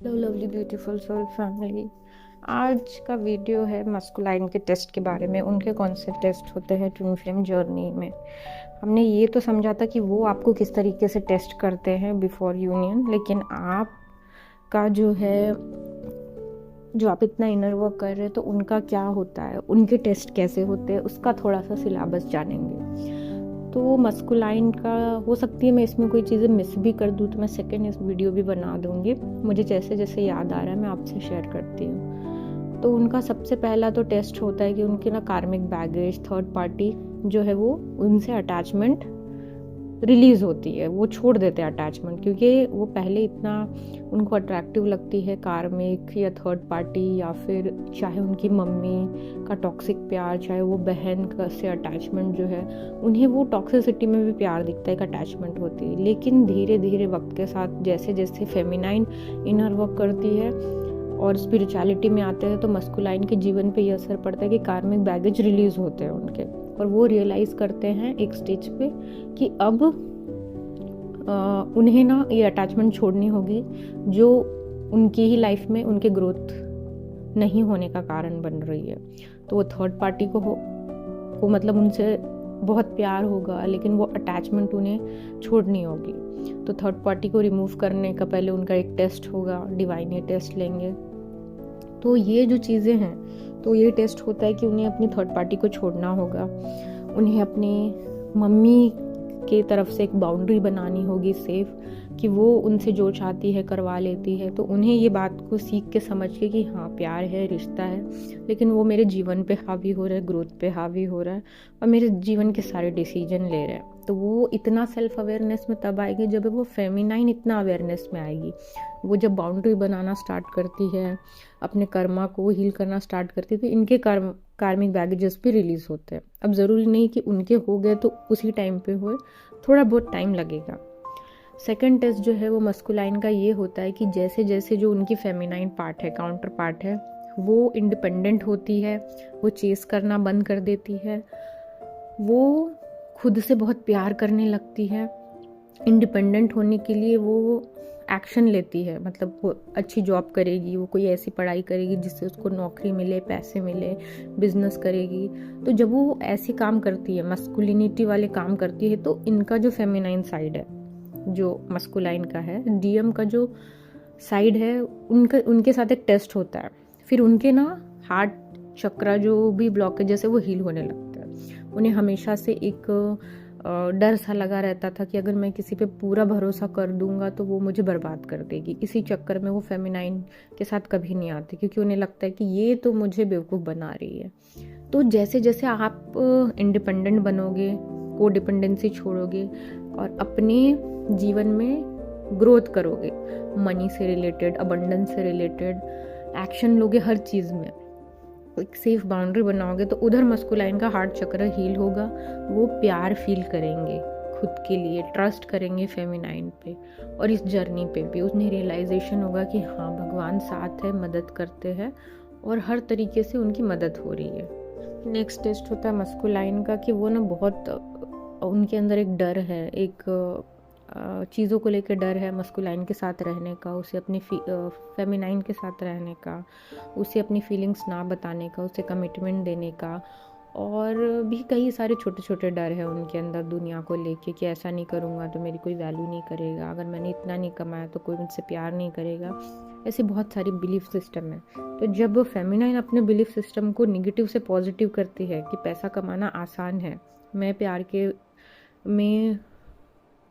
Hello lovely beautiful soul family. आज का video है मस्कुलाइन के टेस्ट के बारे में। उनके कौन से टेस्ट होते हैं ट्विन फ्लेम जर्नी में। हमने ये तो समझा था कि वो आपको किस तरीके से टेस्ट करते हैं बिफोर यूनियन, लेकिन आपका जो आप इतना इनर वर्क कर रहे हैं तो उनका क्या होता है, उनके टेस्ट कैसे होते हैं, उसका थोड़ा सा सिलेबस जानेंगे। तो मस्कुलाइन का हो सकती है मैं इसमें कोई चीज़ें मिस भी कर दूँ तो मैं सेकेंड इस वीडियो भी बना दूँगी। मुझे जैसे जैसे याद आ रहा है मैं आपसे शेयर करती हूँ। तो उनका सबसे पहला तो टेस्ट होता है कि उनके ना कार्मिक बैगेज, थर्ड पार्टी जो है वो उनसे अटैचमेंट रिलीज़ होती है, वो छोड़ देते हैं अटैचमेंट, क्योंकि वो पहले इतना उनको अट्रैक्टिव लगती है कार्मिक या थर्ड पार्टी, या फिर चाहे उनकी मम्मी का टॉक्सिक प्यार, चाहे वो बहन का से अटैचमेंट जो है, उन्हें वो टॉक्सिसिटी में भी प्यार दिखता है, एक अटैचमेंट होती है। लेकिन धीरे धीरे वक्त के साथ जैसे जैसे फेमिनाइन इनर वर्क करती है और स्पिरिचुअलिटी में आते हैं तो मस्कुलाइन के जीवन पे ये असर पड़ता है कि कार्मिक बैगेज रिलीज होते हैं उनके, और वो रियलाइज़ करते हैं एक स्टेज पे कि अब उन्हें ना ये अटैचमेंट छोड़नी होगी जो उनकी ही लाइफ में उनके ग्रोथ नहीं होने का कारण बन रही है। तो वो थर्ड पार्टी को मतलब उनसे बहुत प्यार होगा, लेकिन वो अटैचमेंट उन्हें छोड़नी होगी। तो थर्ड पार्टी को रिमूव करने का पहले उनका एक टेस्ट होगा, डिवाइन ये टेस्ट लेंगे। तो ये जो चीज़ें हैं, तो ये टेस्ट होता है कि उन्हें अपनी थर्ड पार्टी को छोड़ना होगा, उन्हें अपनी मम्मी की तरफ से एक बाउंड्री बनानी होगी सेफ, कि वो उनसे जो चाहती है करवा लेती है। तो उन्हें ये बात को सीख के समझ के कि हाँ प्यार है, रिश्ता है, लेकिन वो मेरे जीवन पे हावी हो रहा है, ग्रोथ पे हावी हो रहा है और मेरे जीवन के सारे डिसीजन ले रहे हैं। तो वो इतना सेल्फ अवेयरनेस में तब आएगी जब वो फेमिनाइन इतना अवेयरनेस में आएगी। वो जब बाउंड्री बनाना स्टार्ट करती है, अपने कर्मा को हील करना स्टार्ट करती है, तो इनके कार्मिक बैगेजेस भी रिलीज होते हैं। अब ज़रूरी नहीं कि उनके हो गए तो उसी टाइम पे होए, थोड़ा बहुत टाइम लगेगा। सेकंड टेस्ट जो है वो मस्कुलाइन का ये होता है कि जैसे जैसे जो उनकी फेमिनाइन पार्ट है, काउंटर पार्ट है, वो इंडिपेंडेंट होती है, वो चेस करना बंद कर देती है, वो खुद से बहुत प्यार करने लगती है। इंडिपेंडेंट होने के लिए वो एक्शन लेती है, मतलब वो अच्छी जॉब करेगी, वो कोई ऐसी पढ़ाई करेगी जिससे उसको नौकरी मिले, पैसे मिले, बिजनेस करेगी। तो जब वो ऐसे काम करती है, मस्कुलिनिटी वाले काम करती है, तो इनका जो फेमिनाइन साइड है, जो मस्कुलाइन का है, डीएम का जो साइड है, उनके साथ एक टेस्ट होता है। फिर उनके ना हार्ट चक्रा जो भी ब्लॉकेजेस है वो हील होने लगता है। उन्हें हमेशा से एक डर सा लगा रहता था कि अगर मैं किसी पे पूरा भरोसा कर दूंगा तो वो मुझे बर्बाद कर देगी। इसी चक्कर में वो फेमिनाइन के साथ कभी नहीं आती, क्योंकि उन्हें लगता है कि ये तो मुझे बेवकूफ़ बना रही है। तो जैसे जैसे आप इंडिपेंडेंट बनोगे, को डिपेंडेंसी छोड़ोगे और अपने जीवन में ग्रोथ करोगे, मनी से रिलेटेड, अबंडेंस से रिलेटेड एक्शन लोगे, हर चीज़ में एक सेफ बाउंड्री बनाओगे, तो उधर मस्कुलाइन का हार्ट चक्र हील होगा। वो प्यार फील करेंगे खुद के लिए, ट्रस्ट करेंगे फेमिनाइन पे, और इस जर्नी पे भी उन्हें रियलाइजेशन होगा कि हाँ भगवान साथ है, मदद करते हैं और हर तरीके से उनकी मदद हो रही है। नेक्स्ट टेस्ट होता है मस्कुलाइन का कि वो ना बहुत उनके अंदर एक डर है, एक चीज़ों को लेकर डर है मस्कुलाइन के साथ रहने का, उसे अपनी फेमिनाइन के साथ रहने का, उसे अपनी फीलिंग्स ना बताने का, उसे कमिटमेंट देने का, और भी कई सारे छोटे छोटे डर है उनके अंदर दुनिया को लेके कि ऐसा नहीं करूँगा तो मेरी कोई वैल्यू नहीं करेगा, अगर मैंने इतना नहीं कमाया तो कोई मुझसे प्यार नहीं करेगा। ऐसी बहुत सारी बिलीफ सिस्टम है। तो जब फेमिनाइन अपने बिलीफ सिस्टम को निगेटिव से पॉजिटिव करती है कि पैसा कमाना आसान है, मैं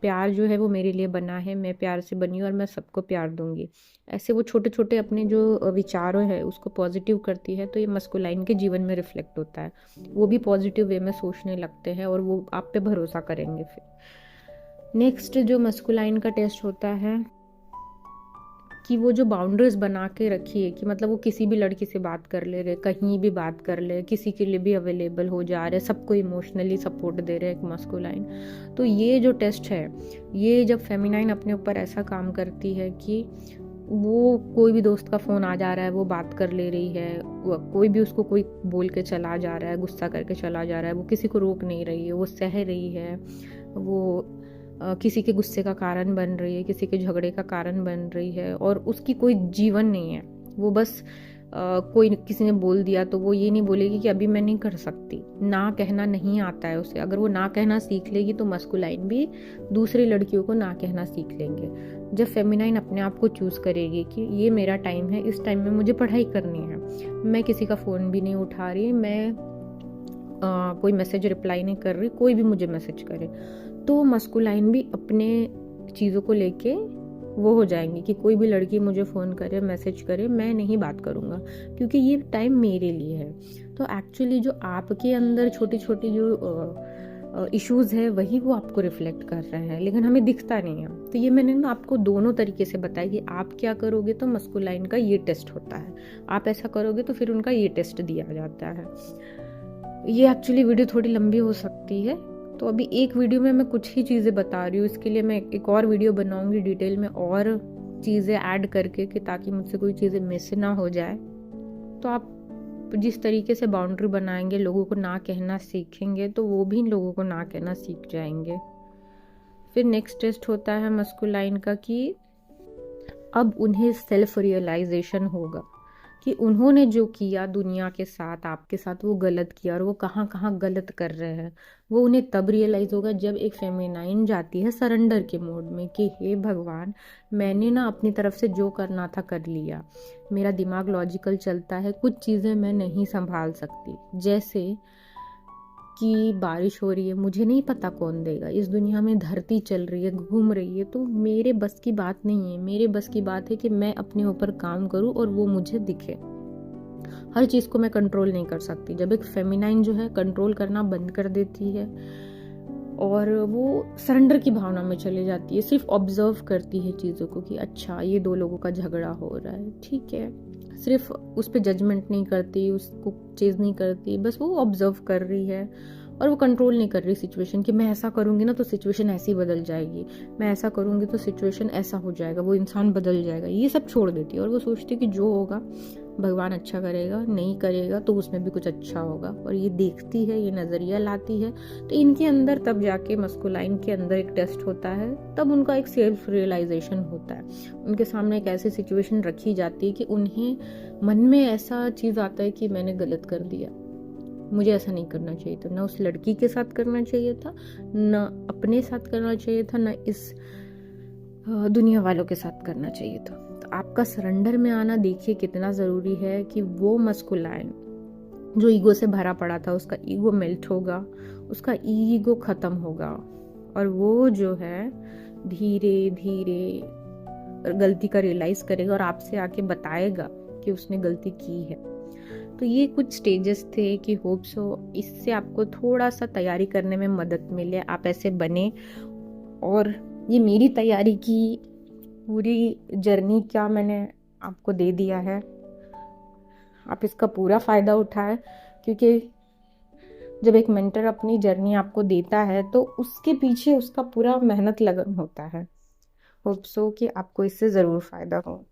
प्यार जो है वो मेरे लिए बना है, मैं प्यार से बनी हूँ और मैं सबको प्यार दूंगी, ऐसे वो छोटे छोटे अपने जो विचारों है उसको पॉजिटिव करती है, तो ये मस्कुलाइन के जीवन में रिफ्लेक्ट होता है। वो भी पॉजिटिव वे में सोचने लगते हैं और वो आप पे भरोसा करेंगे। फिर नेक्स्ट जो मस्कुलाइन का टेस्ट होता है कि वो जो बाउंड्रीज बना के रखी है, कि मतलब वो किसी भी लड़की से बात कर ले रहे, कहीं भी बात कर ले, किसी के लिए भी अवेलेबल हो जा रहे, सबको इमोशनली सपोर्ट दे रहे एक मस्कुलाइन। तो ये जो टेस्ट है, ये जब फेमिनाइन अपने ऊपर ऐसा काम करती है कि वो कोई भी दोस्त का फ़ोन आ जा रहा है वो बात कर ले रही है, कोई भी उसको कोई बोल के चला जा रहा है, गुस्सा करके चला जा रहा है, वो किसी को रोक नहीं रही है, वो सह रही है, वो किसी के गुस्से का कारण बन रही है, किसी के झगड़े का कारण बन रही है, और उसकी कोई जीवन नहीं है। वो बस कोई किसी ने बोल दिया तो वो ये नहीं बोलेगी कि अभी मैं नहीं कर सकती। ना कहना नहीं आता है उसे। अगर वो ना कहना सीख लेगी तो मस्कुलाइन भी दूसरी लड़कियों को ना कहना सीख लेंगे। जब फेमिनाइन अपने आप को चूज़ करेगी कि ये मेरा टाइम है, इस टाइम में मुझे पढ़ाई करनी है, मैं किसी का फ़ोन भी नहीं उठा रही, मैं कोई मैसेज रिप्लाई नहीं कर रही, कोई भी मुझे मैसेज करे, तो मस्कुलाइन भी अपने चीज़ों को लेके वो हो जाएंगी कि कोई भी लड़की मुझे फ़ोन करे, मैसेज करे, मैं नहीं बात करूँगा क्योंकि ये टाइम मेरे लिए है। तो एक्चुअली जो आपके अंदर छोटी छोटी जो इश्यूज़ है वही वो आपको रिफ्लेक्ट कर रहे हैं, लेकिन हमें दिखता नहीं है। तो ये मैंने ना आपको दोनों तरीके से बताया कि आप क्या करोगे तो मस्कुलाइन का ये टेस्ट होता है, आप ऐसा करोगे तो फिर उनका ये टेस्ट दिया जाता है। ये एक्चुअली वीडियो थोड़ी लंबी हो सकती है, तो अभी एक वीडियो में मैं कुछ ही चीज़ें बता रही हूँ। इसके लिए मैं एक और वीडियो बनाऊंगी डिटेल में और चीज़ें ऐड करके कि ताकि मुझसे कोई चीज़ें मिस ना हो जाए। तो आप जिस तरीके से बाउंड्री बनाएंगे, लोगों को ना कहना सीखेंगे, तो वो भी लोगों को ना कहना सीख जाएंगे। फिर नेक्स्ट टेस्ट होता है मस्कुलाइन का कि अब उन्हें सेल्फ रियलाइजेशन होगा कि उन्होंने जो किया दुनिया के साथ, आपके साथ, वो गलत किया और वो कहाँ कहाँ गलत कर रहे हैं। वो उन्हें तब रियलाइज़ होगा जब एक फेमिनाइन जाती है सरेंडर के मोड में कि हे भगवान, मैंने ना अपनी तरफ से जो करना था कर लिया। मेरा दिमाग लॉजिकल चलता है, कुछ चीज़ें मैं नहीं संभाल सकती, जैसे कि बारिश हो रही है, मुझे नहीं पता कौन देगा। इस दुनिया में धरती चल रही है, घूम रही है, तो मेरे बस की बात नहीं है। मेरे बस की बात है कि मैं अपने ऊपर काम करूं और वो मुझे दिखे। हर चीज़ को मैं कंट्रोल नहीं कर सकती। जब एक फेमिनाइन जो है कंट्रोल करना बंद कर देती है और वो सरेंडर की भावना में चली जाती है, सिर्फ ऑब्जर्व करती है चीज़ों को कि अच्छा ये दो लोगों का झगड़ा हो रहा है, ठीक है, सिर्फ उस पर जजमेंट नहीं करती, उसको चेज़ नहीं करती, बस वो ऑब्जर्व कर रही है और वो कंट्रोल नहीं कर रही सिचुएशन कि मैं ऐसा करूँगी ना तो सिचुएशन ऐसी बदल जाएगी, मैं ऐसा करूँगी तो सिचुएशन ऐसा हो जाएगा, वो इंसान बदल जाएगा। ये सब छोड़ देती है और वो सोचती है कि जो होगा भगवान अच्छा करेगा, नहीं करेगा तो उसमें भी कुछ अच्छा होगा, और ये देखती है, ये नज़रिया लाती है। तो इनके अंदर तब जाके मस्कुलाइन के अंदर एक टेस्ट होता है, तब उनका एक सेल्फ रियलाइजेशन होता है। उनके सामने एक ऐसी सिचुएशन रखी जाती है कि उन्हें मन में ऐसा चीज़ आता है कि मैंने गलत कर दिया, मुझे ऐसा नहीं करना चाहिए था, ना उस लड़की के साथ करना चाहिए था, ना अपने साथ करना चाहिए था, ना इस दुनिया वालों के साथ करना चाहिए था। तो आपका सरेंडर में आना देखिए कितना ज़रूरी है कि वो मस्कुलाइन जो ईगो से भरा पड़ा था, उसका ईगो मेल्ट होगा, उसका ईगो ख़त्म होगा, और वो जो है धीरे धीरे गलती का रियलाइज़ करेगा और आपसे आके बताएगा कि उसने गलती की है। तो ये कुछ स्टेजेस थे कि होप सो इससे आपको थोड़ा सा तैयारी करने में मदद मिले, आप ऐसे बने। और ये मेरी तैयारी की पूरी जर्नी क्या मैंने आपको दे दिया है, आप इसका पूरा फ़ायदा उठाएं, क्योंकि जब एक मेंटर अपनी जर्नी आपको देता है तो उसके पीछे उसका पूरा मेहनत लगन होता है। होप सो कि आपको इससे ज़रूर फ़ायदा हो।